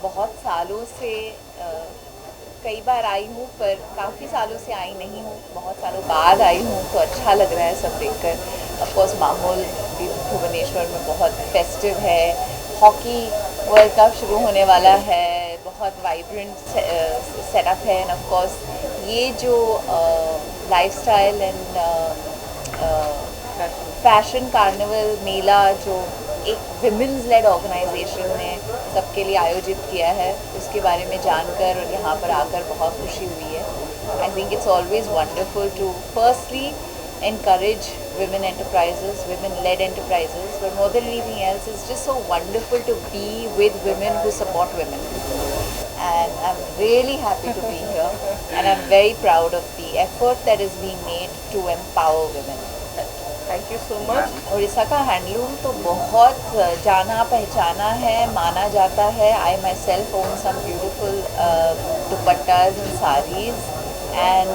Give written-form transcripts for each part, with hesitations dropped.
बहुत सालों से कई बार आई हूँ, पर काफ़ी सालों से आई नहीं हूँ, बहुत सालों बाद आई हूँ, तो अच्छा लग रहा है सब देखकर। ऑफ कोर्स माहौल भी भुवनेश्वर में बहुत फेस्टिव है, हॉकी वर्ल्ड कप शुरू होने वाला है, बहुत वाइब्रेंट सेटअप है, एंड ऑफ कोर्स ये जो लाइफस्टाइल एंड फैशन कार्निवल मेला जो एक विमेंस लेड ऑर्गेनाइजेशन ने सबके लिए आयोजित किया है, उसके बारे में जानकर और यहाँ पर आकर बहुत खुशी हुई है। I think it's always wonderful to firstly encourage women enterprises, women-led enterprises, but more than anything else, it's just so wonderful to be with women who support women. And I'm really happy to be here, and I'm very proud of the effort that is being made to empower women. Thank you so much. Orissa का handloom तो बहुत जाना पहचाना है, माना जाता है। I myself own some beautiful dupattas and saris, and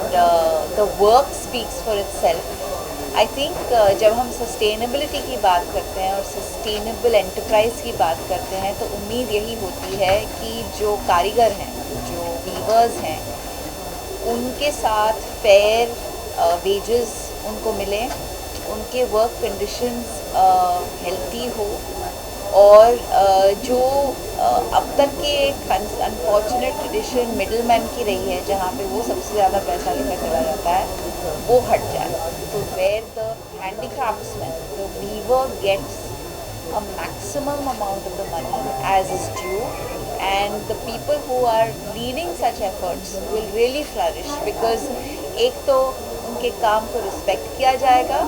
the work speaks for itself. I think जब हम सस्टेनेबिलिटी की बात करते हैं और सस्टेनेबल एंटरप्राइज की बात करते हैं, तो उम्मीद यही होती है कि जो कारीगर हैं, जो वीवर्स हैं, उनके साथ फेयर वेजेस उनको मिलें, उनके वर्क कंडीशंस हेल्थी हो, और जो अब तक की एक अनफॉर्चुनेट ट्रेडिशन मिडल मैन की रही है, जहाँ पे वो सबसे ज़्यादा पैसा लेकर चला जाता है, वो हट जाए। तो where the handicraftsman, the weaver gets a maximum amount of the money as is due, and the people who are leading such efforts will really flourish, because एक तो उनके काम को रिस्पेक्ट किया जाएगा,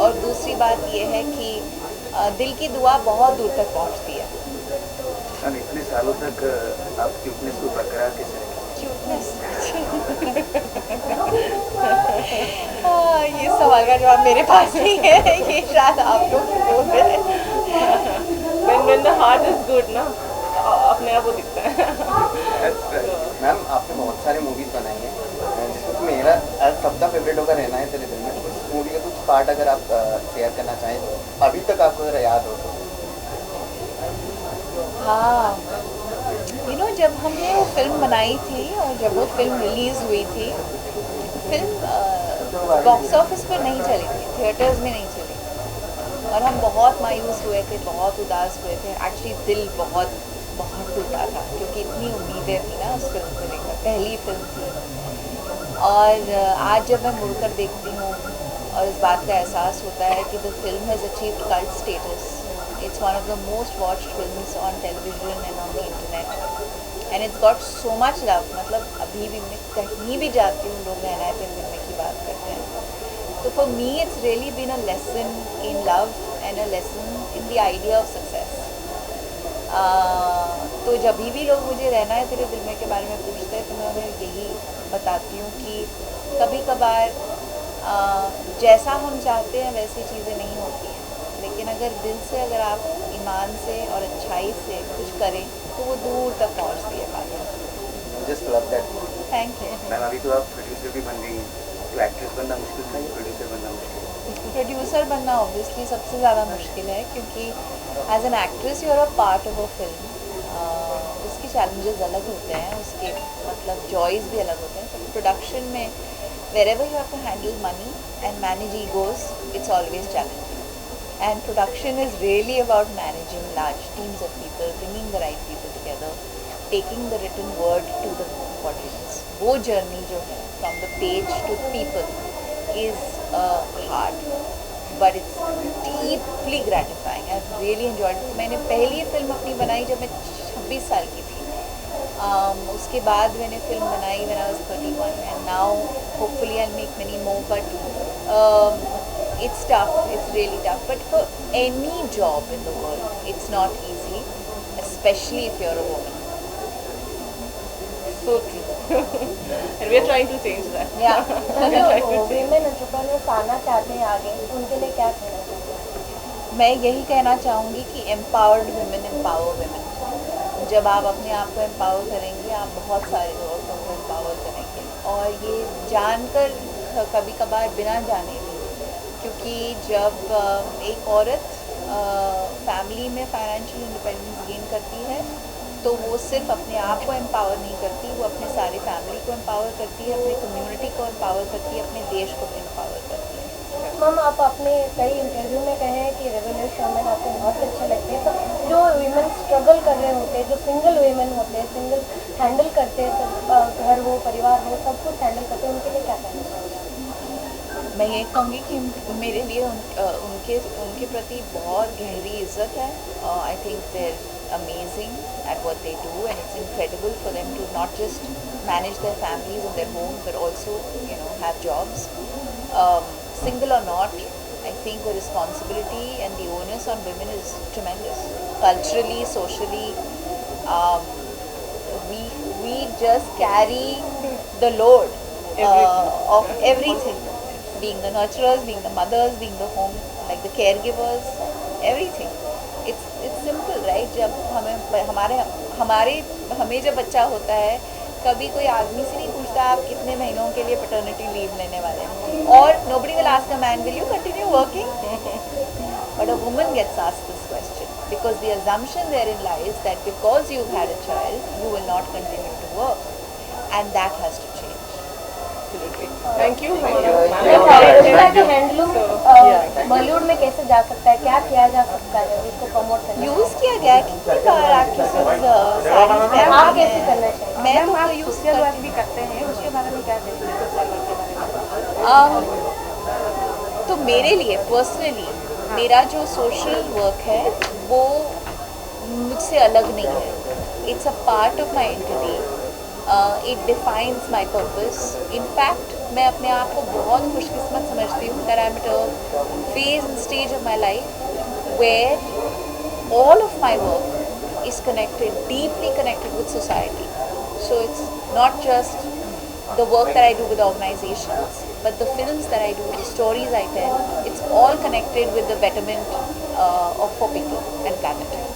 और दूसरी बात ये है कि दिल की दुआ बहुत दूर तक पहुंचती है। मैम, इतने सालों तक आप क्यूटनेस को बरकरार कैसे रखें? क्यूटनेस ये सवाल का जवाब मेरे पास नहीं है, ये शायद आप लोग बोल रहे हैं। when the heart is good ना, अपने आप वो दिखता है। मैम, आपने बहुत सारी मूवीज बनाई हैं, जिसमें मेरा सबका फेवरेट होगा रहना है तेरे दिल में। उस मूवी का कुछ पार्ट अगर आप शेयर करना चाहें, अभी तक आपको अगर याद हो तो। हाँ, जब हमने वो फिल्म बनाई थी और जब वो फिल्म रिलीज़ हुई थी, फिल्म बॉक्स ऑफिस पर नहीं चली थी, थिएटर्स में नहीं चली, और हम बहुत मायूस हुए थे, बहुत उदास हुए थे। एक्चुअली दिल बहुत बहुत टूटा था, क्योंकि इतनी उम्मीदें थी ना उस फिल्म को लेकर, पहली फिल्म थी। और आज जब मैं मुड़कर देखती हूँ और इस बात का एहसास होता है कि the film has achieved cult status, it's one of the most watched films on television and on the internet, and it's got so much love. मतलब अभी भी मैं कहीं भी जाती हूँ, लोग रहना है तेरे दिल में की बात करते हैं। तो for me it's really been a lesson in love and a lesson in the idea of success. तो जब भी लोग मुझे रहना है तेरे दिल में के बारे में पूछते हैं, तो मैं उन्हें यही बताती हूँ कि कभी कभार जैसा हम चाहते हैं वैसी चीज़ें नहीं होती हैं, लेकिन अगर दिल से, अगर आप ईमान से और अच्छाई से कुछ करें, तो वो दूर तक पहुँचती है बात। Just love that. Thank you. Ma'am, अभी तो आप प्रोड्यूसर भी बन गई हैं, तो एक्ट्रेस बनना मुश्किल था या प्रोड्यूसर बनना मुश्किल है? प्रोड्यूसर बनना ऑब्वियसली सबसे ज़्यादा मुश्किल है, क्योंकि as an actress you are a part of a film. उसके चैलेंजेस अलग होते हैं, उसके मतलब जॉयज़ भी अलग होते हैं। तो प्रोडक्शन में wherever you have to handle money and manage egos, it's always challenging. And production is really about managing large teams of people, bringing the right people together, taking the written word to the audience. वो journey जो है from the page to the people is hard, but it's deeply gratifying. I've really enjoyed it. मैंने पहली film अपनी बनाई जब मैं 26 साल की थी। उसके बाद मैंने फिल्म बनाई when I was 31, and now hopefully I'll make many more, but it's tough, it's really tough. But for any job in the world, it's not easy, especially if you're a woman. So true. And we are trying to change that. Yeah. women entrepreneurs आना चाहते हैं आगे, उनके लिए क्या कहना चाहते हैं? मैं यही कहना चाहूँगी कि empowered women empower women. जब आप अपने आप को एम्पावर करेंगे, आप बहुत सारे लोगों को एम्पावर करेंगे, और ये जानकर कभी कभार बिना जाने भी, क्योंकि जब एक औरत फैमिली में फाइनेंशियल इंडिपेंडेंस गेन करती है, तो वो सिर्फ अपने आप को एम्पावर नहीं करती, वो अपने सारी फैमिली को एम्पावर करती है, अपनी कम्युनिटी को एम्पावर करती है, अपने देश को भी एम्पावर करती है। मैम, आप अपने कई इंटरव्यू में कहे हैं कि रेवोल्यूशन वुमेन आपको बहुत अच्छे लगते हैं, तो जो वीमेन स्ट्रगल कर रहे होते हैं, जो सिंगल वीमेन होते हैं, सिंगल हैंडल करते हैं, सब घर हो परिवार हो सब कुछ हैंडल करते हैं, उनके लिए क्या कहना चाहिए? मैं ये कहूँगी कि मेरे लिए उनके प्रति बहुत गहरी इज्जत है। I think there amazing at what they do, and it's incredible for them to not just manage their families and their homes but also have jobs. Single or not, I think the responsibility and the onus on women is tremendous, culturally, socially. We just carry the load of everything, being the nurturers, being the mothers, being the home, like the caregivers, everything. It's simple, right? जब हमें जब बच्चा होता है, कभी कोई आदमी से नहीं पूछता आप कितने महीनों के लिए पैटर्निटी लीव लेने वाले हैं, और nobody will ask a man, will you continue working? But a woman gets asked this question because the assumption therein lies that because you've had a child, you will not continue to work, and that has to change. Thank you handloom Bollywood में कैसे जा सकता है, क्या किया जा सकता है इसको प्रमोट करने? यूज किया गया है कितनी बार आप कैसे करना चाहिए? मैं तो आप यूज सोशल वर्क भी करते हैं, उसके बारे में क्या कहेंगे? सोशल वर्क के बारे में तो मेरे लिए पर्सनली मेरा जो सोशल वर्क है वो मुझसे अलग नहीं है। It's a part of my entity, it defines my purpose. In fact मैं अपने आप को बहुत खुशकिस्मत समझती हूँ that I am at a phase and stage of my life where all of my work is connected, deeply connected with society. So it's not just the work that I do with organizations, but the films that I do, the stories I tell, it's all connected with the betterment of for people and planet.